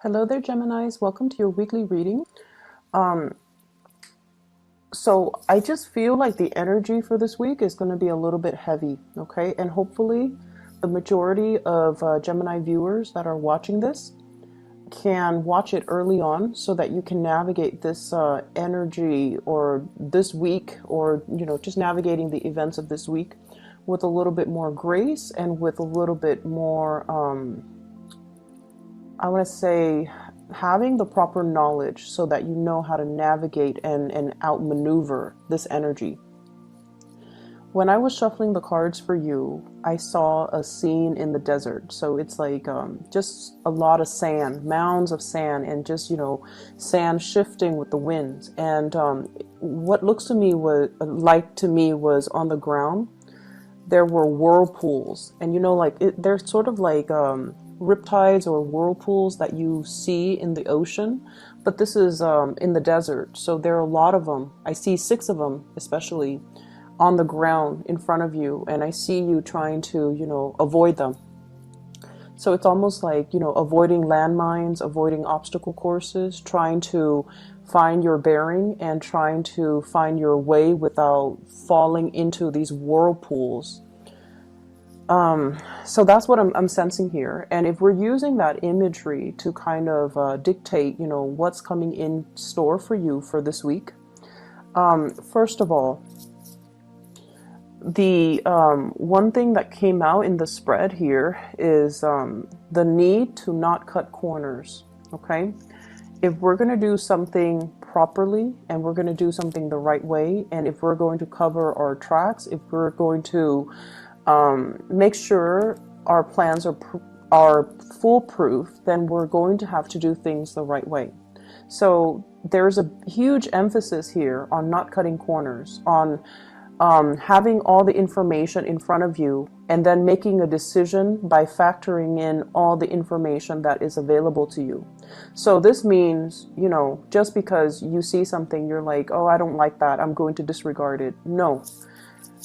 Hello there, Geminis. Welcome to your weekly reading. Um, so I just feel like the energy for this week is going to be a little bit heavy, okay? And hopefully the majority of Gemini viewers that are watching this can watch it early on so that you can navigate this energy or this week or, just navigating the events of this week with a little bit more grace and with a little bit more, I want to say, having the proper knowledge so that you know how to navigate and outmaneuver this energy. When I was shuffling the cards for you, I saw a scene in the desert. So it's like just a lot of sand, mounds of sand, and just, sand shifting with the winds. And what looks to me was on the ground, there were whirlpools. And, they're sort of like riptides or whirlpools that you see in the ocean, but this is in the desert. So there are a lot of them. I see 6 of them, especially on the ground in front of you, and I see you trying to, avoid them. So it's almost like, avoiding landmines, avoiding obstacle courses, trying to find your bearing and trying to find your way without falling into these whirlpools. So that's what I'm sensing here. And if we're using that imagery to kind of dictate, what's coming in store for you for this week, first of all, the one thing that came out in the spread here is the need to not cut corners, okay? If we're going to do something properly and we're going to do something the right way, and if we're going to cover our tracks, if we're going to make sure our plans are foolproof, then we're going to have to do things the right way. So there's a huge emphasis here on not cutting corners, on having all the information in front of you and then making a decision by factoring in all the information that is available to you. So this means, just because you see something, you're like, oh, I don't like that, I'm going to disregard it. No,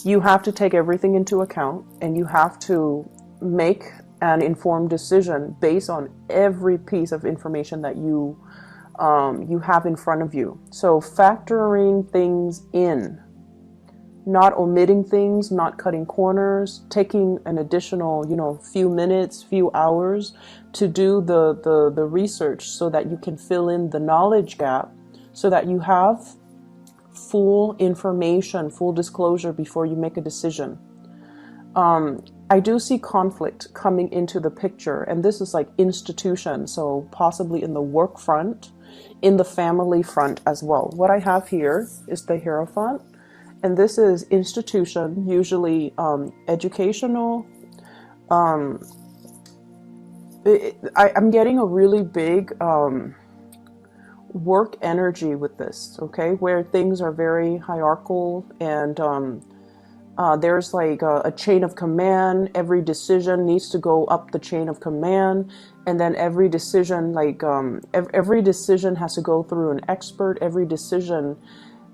you have to take everything into account and you have to make an informed decision based on every piece of information that you have in front of you. So factoring things in, not omitting things, not cutting corners, taking an additional, few minutes, few hours to do the research so that you can fill in the knowledge gap, so that you have full information, full disclosure before you make a decision. I do see conflict coming into the picture, and this is like institution, so possibly in the work front, in the family front as well. What I have here is the Hierophant. And this is institution, usually educational. I'm getting a really big work energy with this, okay? Where things are very hierarchical and there's like a chain of command. Every decision needs to go up the chain of command. And then every decision, every decision has to go through an expert. Every decision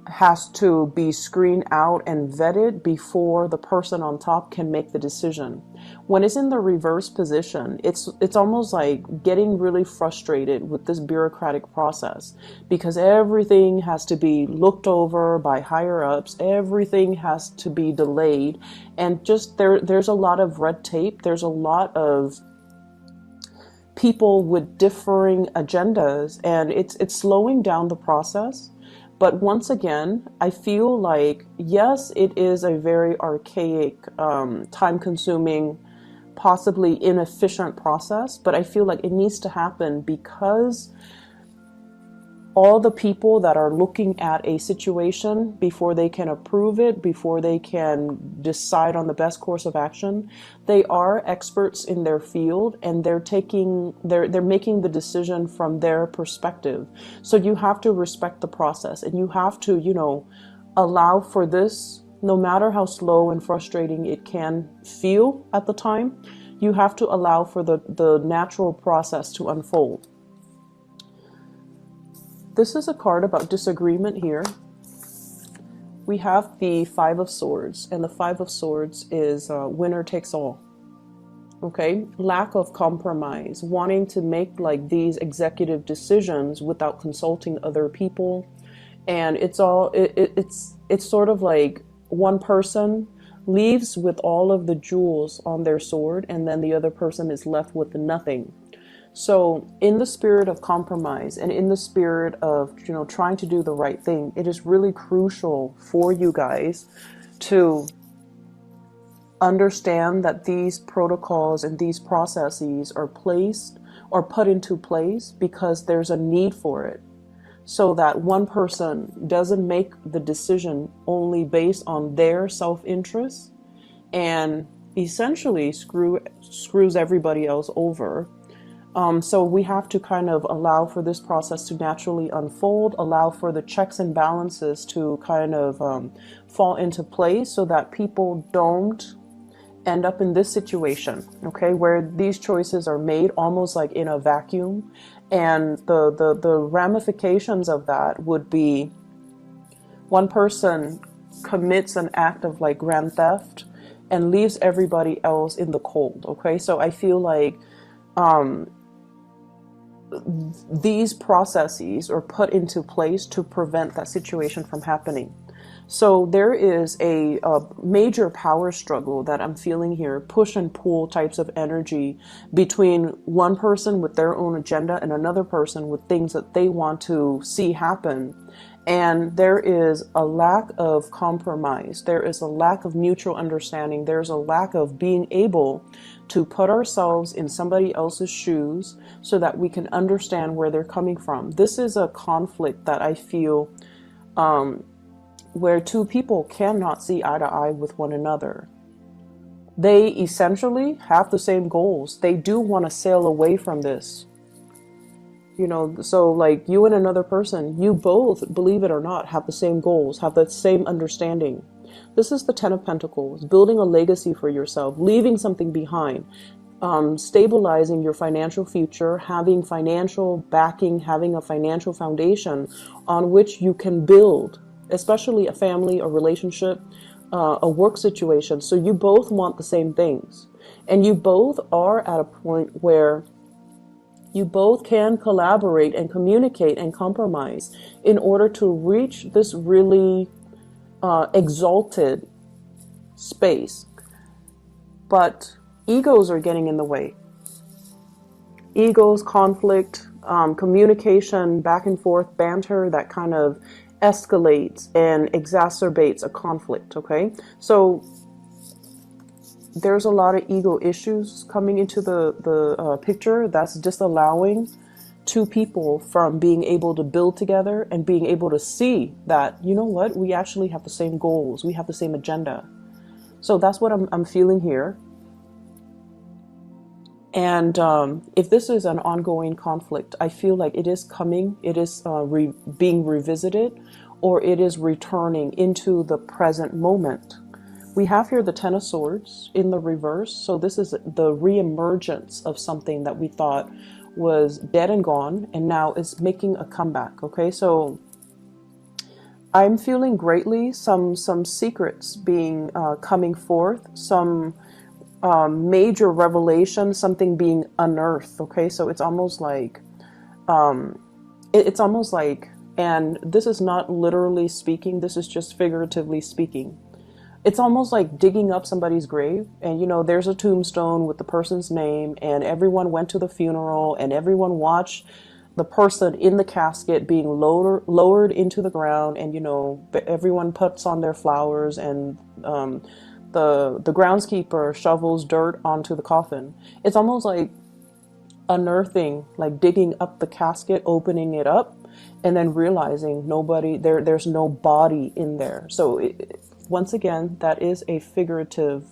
has to be screened out and vetted before the person on top can make the decision. When it's in the reverse position, it's almost like getting really frustrated with this bureaucratic process, because everything has to be looked over by higher ups, everything has to be delayed, and just there's a lot of red tape, there's a lot of people with differing agendas, and it's slowing down the process. But once again, I feel like, yes, it is a very archaic, time-consuming, possibly inefficient process, but I feel like it needs to happen because all the people that are looking at a situation before they can approve it, before they can decide on the best course of action, they are experts in their field and they're making the decision from their perspective. So you have to respect the process and you have to, allow for this, no matter how slow and frustrating it can feel at the time, you have to allow for the natural process to unfold. This is a card about disagreement here. We have the 5 of Swords, and the 5 of Swords is winner takes all. Okay, lack of compromise, wanting to make like these executive decisions without consulting other people. And it's sort of like one person leaves with all of the jewels on their sword, and then the other person is left with nothing. So in the spirit of compromise and in the spirit of, trying to do the right thing, it is really crucial for you guys to understand that these protocols and these processes are placed or put into place because there's a need for it, so that one person doesn't make the decision only based on their self-interest and essentially screws everybody else over. So we have to kind of allow for this process to naturally unfold, allow for the checks and balances to kind of fall into place, so that people don't end up in this situation, okay, where these choices are made almost like in a vacuum. And the ramifications of that would be one person commits an act of like grand theft and leaves everybody else in the cold. Okay, so I feel like these processes are put into place to prevent that situation from happening. So there is a major power struggle that I'm feeling here, push and pull types of energy between one person with their own agenda and another person with things that they want to see happen. And there is a lack of compromise. There is a lack of mutual understanding. There's a lack of being able to put ourselves in somebody else's shoes so that we can understand where they're coming from. This is a conflict that I feel where two people cannot see eye to eye with one another. They essentially have the same goals. They do want to sail away from this. So like you and another person, you both, believe it or not, have the same goals, have the same understanding. This is the Ten of Pentacles, building a legacy for yourself, leaving something behind, stabilizing your financial future, having financial backing, having a financial foundation on which you can build, especially a family, a relationship, a work situation. So you both want the same things. And you both are at a point where you both can collaborate and communicate and compromise in order to reach this really exalted space. But egos are getting in the way. Egos, conflict, communication, back and forth, banter, that kind of escalates and exacerbates a conflict, okay? So there's a lot of ego issues coming into the picture that's disallowing two people from being able to build together and being able to see that, you know what, we actually have the same goals, we have the same agenda. So that's what I'm feeling here. And if this is an ongoing conflict, I feel like it is coming, it is being revisited, or it is returning into the present moment. We have here the Ten of Swords in the reverse. So this is the reemergence of something that we thought was dead and gone, and now is making a comeback. Okay, so I'm feeling greatly some secrets being coming forth, some major revelation, something being unearthed. Okay, so it's almost like and this is not literally speaking, this is just figuratively speaking. It's almost like digging up somebody's grave, and there's a tombstone with the person's name, and everyone went to the funeral, and everyone watched the person in the casket being lowered into the ground, and everyone puts on their flowers, and the groundskeeper shovels dirt onto the coffin. It's almost like unearthing, like digging up the casket, opening it up, and then realizing there's no body in there. So once again, that is a figurative,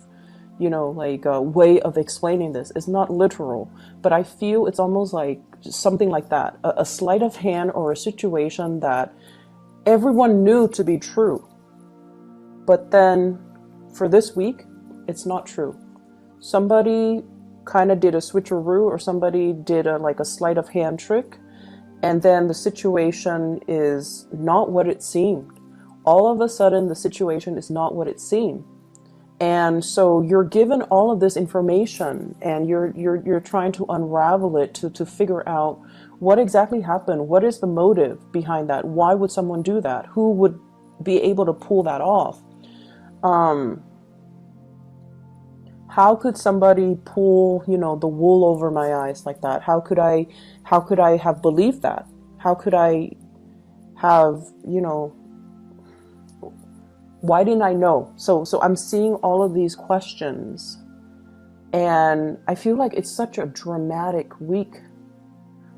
way of explaining this. It's not literal, but I feel it's almost like something like that, a sleight of hand or a situation that everyone knew to be true. But then for this week, it's not true. Somebody kind of did a switcheroo, or somebody did a sleight of hand trick, and then the situation is not what it seemed. All of a sudden, the situation is not what it seemed. And so you're given all of this information, and you're trying to unravel it to figure out what exactly happened. What is the motive behind that? Why would someone do that? Who would be able to pull that off? How could somebody pull, the wool over my eyes like that? How could I have believed that? How could I have, why didn't I know? So I'm seeing all of these questions, and I feel like it's such a dramatic week.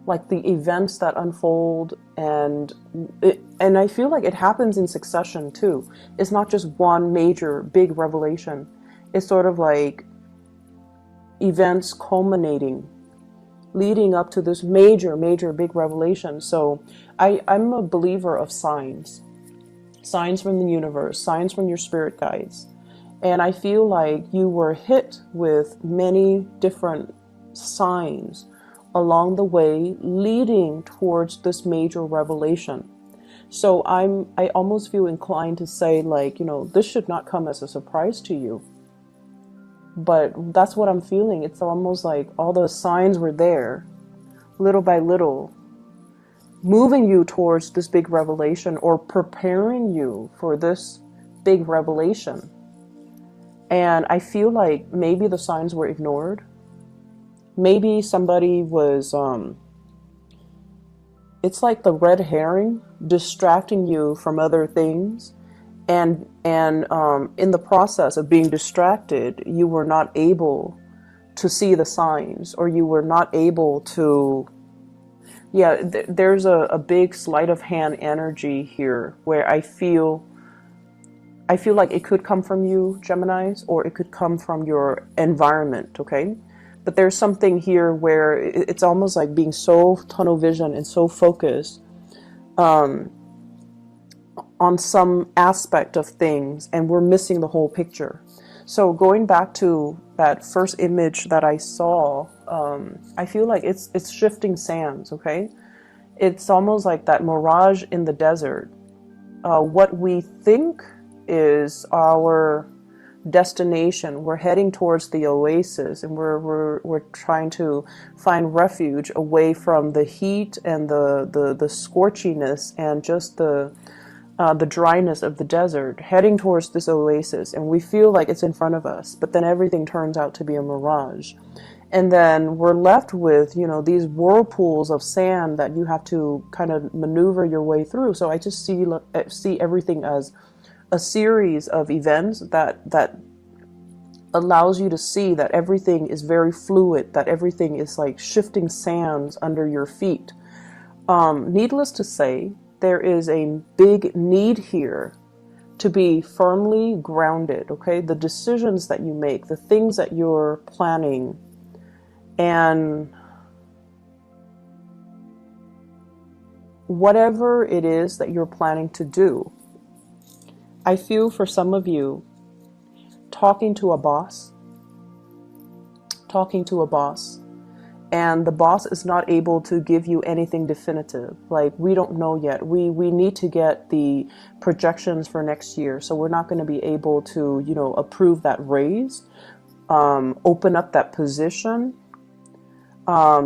Like the events that unfold, and I feel like it happens in succession too. It's not just one major big revelation. It's sort of like events culminating, leading up to this major big revelation. So I'm a believer of signs from the universe, signs from your spirit guides. And I feel like you were hit with many different signs along the way leading towards this major revelation. So I almost feel inclined to say, like, this should not come as a surprise to you. But that's what I'm feeling. It's almost like all the signs were there, little by little, moving you towards this big revelation, or preparing you for this big revelation. And I feel like maybe the signs were ignored. Maybe somebody was, it's like the red herring distracting you from other things. And in the process of being distracted, you were not able to see the signs, or you were not able to, there's a big sleight of hand energy here where I feel like it could come from you, Geminis, or it could come from your environment, okay? But there's something here where it's almost like being so tunnel vision and so focused on some aspect of things, and we're missing the whole picture. So going back to that first image that I saw, I feel like it's shifting sands, okay? It's almost like that mirage in the desert. What we think is our destination, we're heading towards the oasis, and we're trying to find refuge away from the heat and the scorchiness and just the dryness of the desert, heading towards this oasis, and we feel like it's in front of us, but then everything turns out to be a mirage. And then we're left with, these whirlpools of sand that you have to kind of maneuver your way through. So I just see everything as a series of events that allows you to see that everything is very fluid, that everything is like shifting sands under your feet. Needless to say, there is a big need here to be firmly grounded, okay? The decisions that you make, the things that you're planning, and whatever it is that you're planning to do. I feel for some of you, talking to a boss, and the boss is not able to give you anything definitive. Like, we don't know yet. We need to get the projections for next year. So we're not going to be able to, approve that raise, open up that position,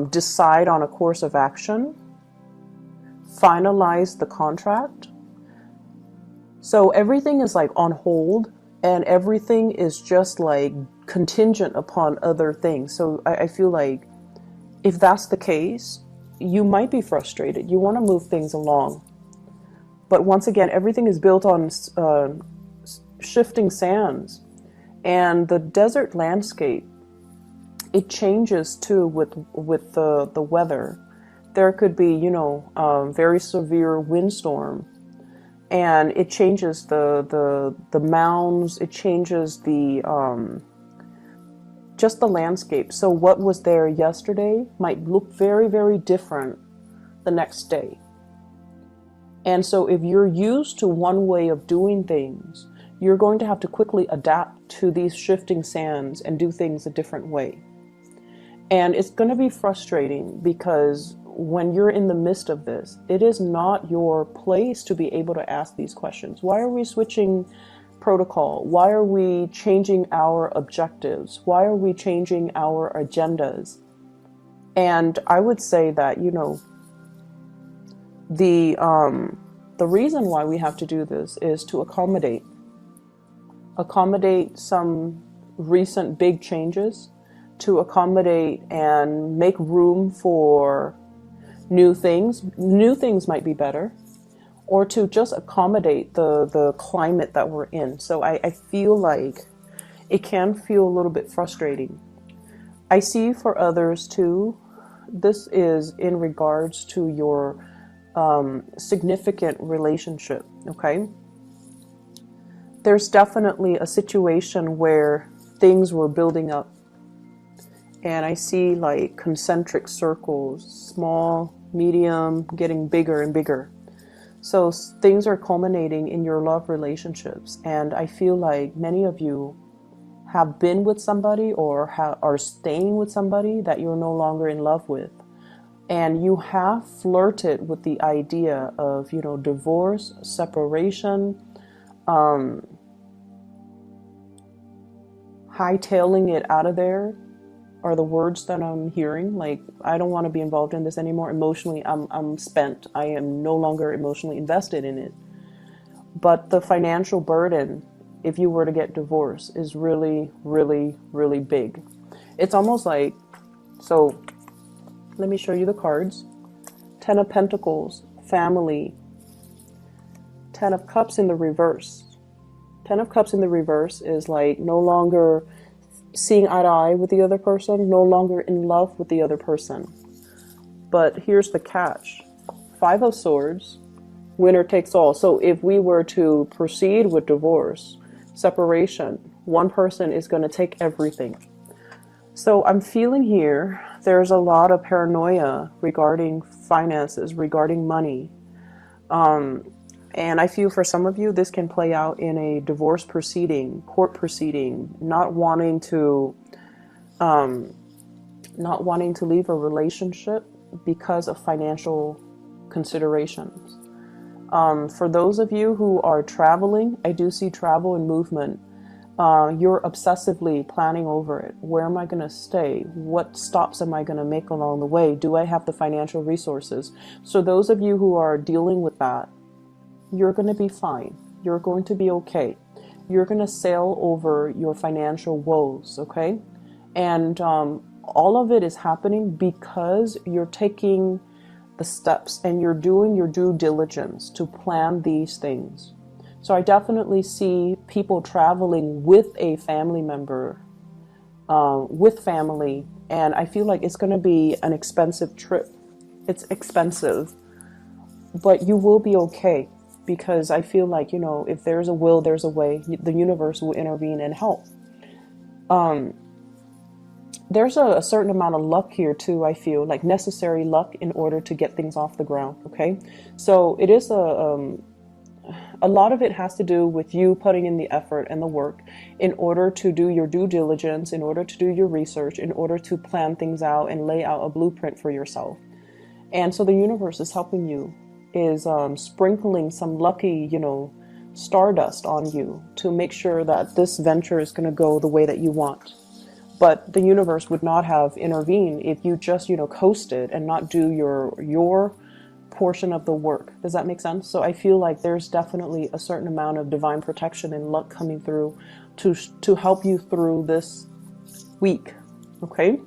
decide on a course of action, finalize the contract. So everything is like on hold, and everything is just like contingent upon other things. So I feel like if that's the case, you might be frustrated. You want to move things along. But once again, everything is built on shifting sands. And the desert landscape, it changes too with the weather. There could be, very severe windstorm. And it changes the mounds, it changes just the landscape. So what was there yesterday might look very, very different the next day. And so if you're used to one way of doing things, you're going to have to quickly adapt to these shifting sands and do things a different way. And it's going to be frustrating because when you're in the midst of this, it is not your place to be able to ask these questions. Why are we switching protocol? Why are we changing our objectives? Why are we changing our agendas? And I would say that, you know, the reason why we have to do this is to accommodate some recent big changes, to accommodate and make room for new things. New things might be better, or to just accommodate the climate that we're in. So I feel like it can feel a little bit frustrating. I see for others too, this is in regards to your significant relationship, okay? There's definitely a situation where things were building up, and I see like concentric circles, small, medium, getting bigger and bigger. So things are culminating in your love relationships, and I feel like many of you have been with somebody or are staying with somebody that you're no longer in love with. And you have flirted with the idea of, you know, divorce, separation, hightailing it out of there are the words that I'm hearing. Like, I don't want to be involved in this anymore. Emotionally, I'm spent. I am no longer emotionally invested in it. But the financial burden, if you were to get divorced, is really, really, really big. It's almost like, so let me show you the cards. 10 of Pentacles, family. 10 of Cups in the reverse. 10 of Cups in the reverse is like no longer seeing eye to eye with the other person, no longer in love with the other person. But here's the catch. 5 of Swords, winner takes all. So if we were to proceed with divorce, separation, one person is going to take everything. So I'm feeling here, there's a lot of paranoia regarding finances, regarding money. And I feel for some of you, this can play out in a divorce proceeding, court proceeding, not wanting to leave a relationship because of financial considerations. For those of you who are traveling, I do see travel and movement. You're obsessively planning over it. Where am I going to stay? What stops am I going to make along the way? Do I have the financial resources? So those of you who are dealing with that, you're going to be fine. You're going to be okay. You're going to sail over your financial woes, okay? And all of it is happening because you're taking the steps and you're doing your due diligence to plan these things. So I definitely see people traveling with a family member, with family, and I feel like it's going to be an expensive trip. It's expensive, but you will be okay, because I feel like, you know, if there's a will, there's a way. The universe will intervene and help. There's a certain amount of luck here too, I feel, like necessary luck in order to get things off the ground, okay? So it is a lot of it has to do with you putting in the effort and the work in order to do your due diligence, in order to do your research, in order to plan things out and lay out a blueprint for yourself. And so the universe is helping you, is sprinkling some lucky, you know, stardust on you to make sure that this venture is going to go the way that you want. But the universe would not have intervened if you just, you know, coasted and not do your portion of the work. Does that make sense? So I feel like there's definitely a certain amount of divine protection and luck coming through to help you through this week. Okay.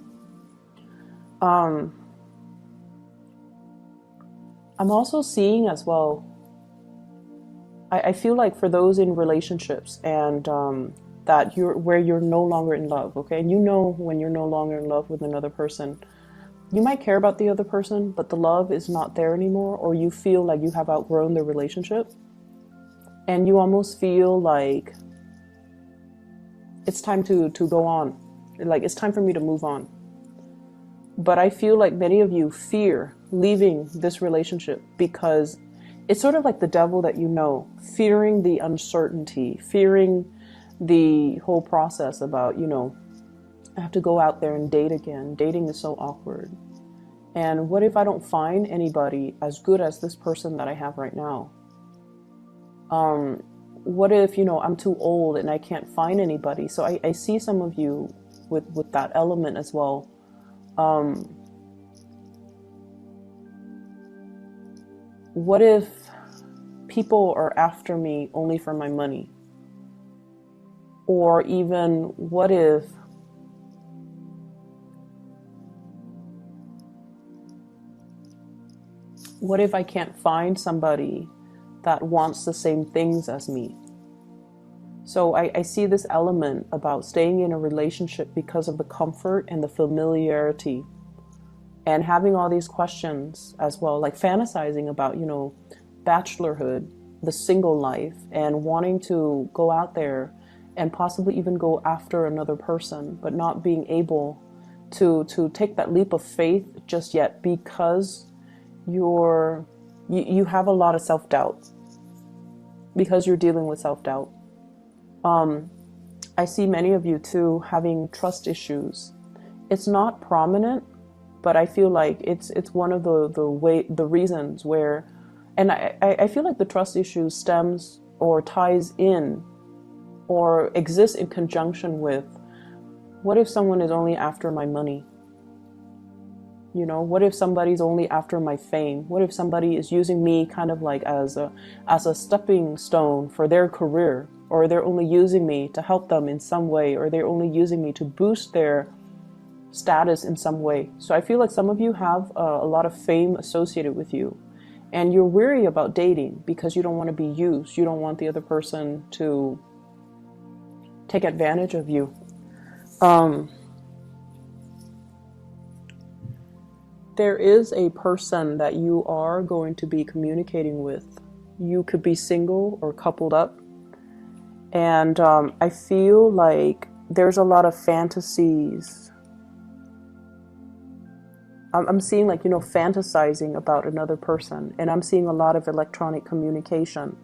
I'm also seeing as well, I feel like for those in relationships and that you're no longer in love, okay? And you know when you're no longer in love with another person, you might care about the other person, but the love is not there anymore, or you feel like you have outgrown the relationship. And you almost feel like it's time to go on. Like, it's time for me to move on. But I feel like many of you fear leaving this relationship because it's sort of like the devil that you know, fearing the uncertainty, fearing the whole process about, you know, I have to go out there and date again. Dating is so awkward. And what if I don't find anybody as good as this person that I have right now? what if, you know, I'm too old and I can't find anybody? So I see some of you with that element as well. What if people are after me only for my money? Or even what if I can't find somebody that wants the same things as me? So I see this element about staying in a relationship because of the comfort and the familiarity, and having all these questions as well, like fantasizing about, you know, bachelorhood, the single life, and wanting to go out there and possibly even go after another person, but not being able to take that leap of faith just yet, because you have a lot of self-doubt, because you're dealing with self-doubt. I see many of you too having trust issues. It's not prominent, but I feel like it's one of the reasons where, and I feel like the trust issue stems or ties in or exists in conjunction with, what if someone is only after my money? You know, what if somebody's only after my fame? What if somebody is using me kind of like as a stepping stone for their career, or they're only using me to help them in some way, or they're only using me to boost their status in some way? So I feel like some of you have a lot of fame associated with you, and you're weary about dating because you don't want to be used. You don't want the other person to take advantage of you. There is a person that you are going to be communicating with. You could be single or coupled up. And I feel like there's a lot of fantasies. I'm seeing, like, you know, fantasizing about another person. And I'm seeing a lot of electronic communication.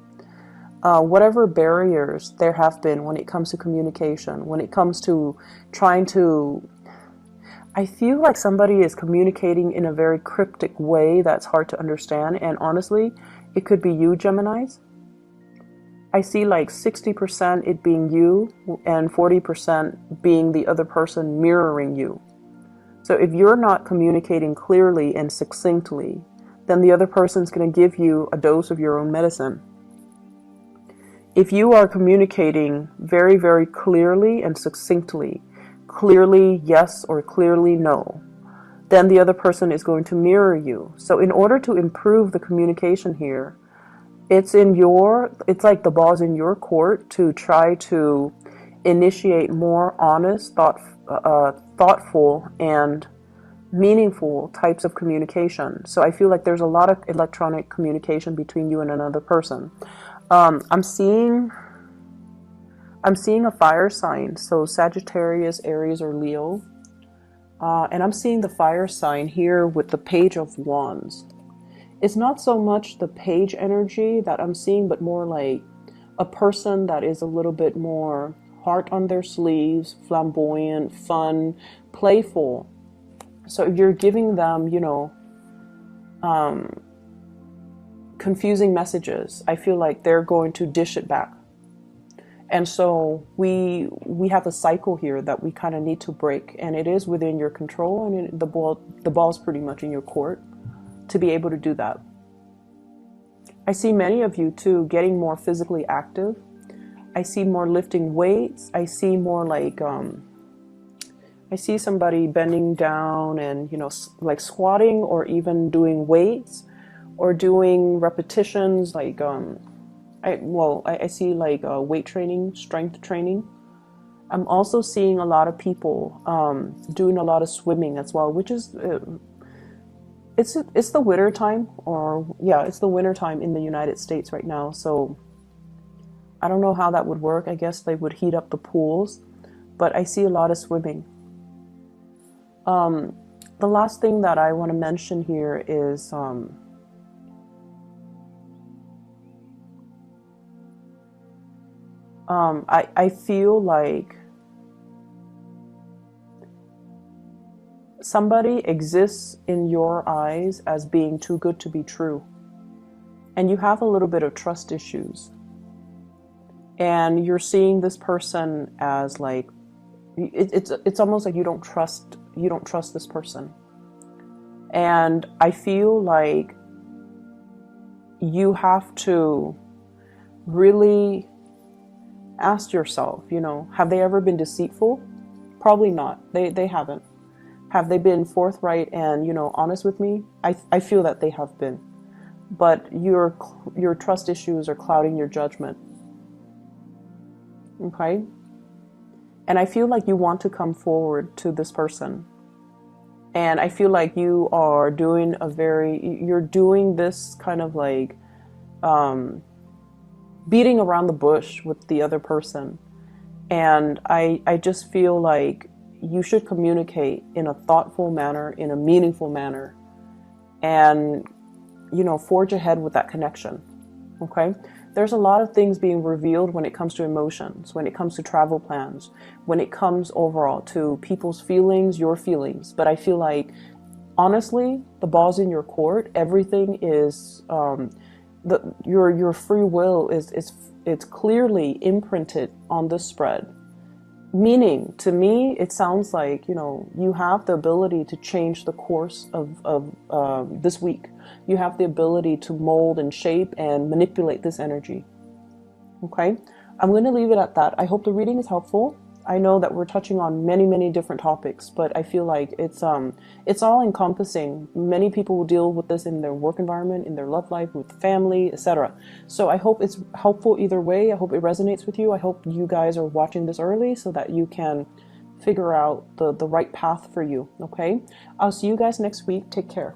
Whatever barriers there have been when it comes to communication, when it comes to trying to, I feel like somebody is communicating in a very cryptic way that's hard to understand. And honestly, it could be you, Geminis. I see like 60% it being you and 40% being the other person mirroring you. So if you're not communicating clearly and succinctly, then the other person's going to give you a dose of your own medicine. If you are communicating very, very clearly and succinctly, clearly yes or clearly no, then the other person is going to mirror you. So in order to improve the communication here, it's like the ball's in your court to try to initiate more honest, thoughtful, and meaningful types of communication. So I feel like there's a lot of electronic communication between you and another person. I'm seeing a fire sign, so Sagittarius, Aries, or Leo. And I'm seeing the fire sign here with the Page of Wands. It's not so much the page energy that I'm seeing, but more like a person that is a little bit more heart on their sleeves, flamboyant, fun, playful. So if you're giving them, you know, confusing messages, I feel like they're going to dish it back. And so we have a cycle here that we kind of need to break, and it is within your control, and the ball's pretty much in your court to be able to do that. I see many of you too getting more physically active. I see more lifting weights. I see more like I see somebody bending down and, you know, like squatting, or even doing weights or doing repetitions, like I see like weight training, strength training. I'm also seeing a lot of people doing a lot of swimming as well, which is it's the winter time, it's the winter time in the United States right now. So I don't know how that would work. I guess they would heat up the pools, but I see a lot of swimming. The last thing that I want to mention here is I feel like somebody exists in your eyes as being too good to be true, and you have a little bit of trust issues. and you're seeing this person as like, it's almost like you don't trust this person. And I feel like you have to really ask yourself, you know, have they ever been deceitful? Probably not. They haven't. Have they been forthright and, you know, honest with me? I feel that they have been. But your trust issues are clouding your judgment. Okay? And I feel like you want to come forward to this person. And I feel like you are doing you're doing this kind of like beating around the bush with the other person. And I just feel like you should communicate in a thoughtful manner, in a meaningful manner, and, you know, forge ahead with that connection. Okay? There's a lot of things being revealed when it comes to emotions, when it comes to travel plans, when it comes overall to people's feelings, your feelings. But I feel like, honestly, the ball's in your court. Everything is, your free will it's clearly imprinted on this spread. Meaning, to me, it sounds like, you know, you have the ability to change the course of this week. You have the ability to mold and shape and manipulate this energy. Okay? I'm going to leave it at that. I hope the reading is helpful. I know that we're touching on many, many different topics, but I feel like it's all encompassing. Many people will deal with this in their work environment, in their love life, with family, etc. So I hope it's helpful either way. I hope it resonates with you. I hope you guys are watching this early so that you can figure out the right path for you. Okay? I'll see you guys next week. Take care.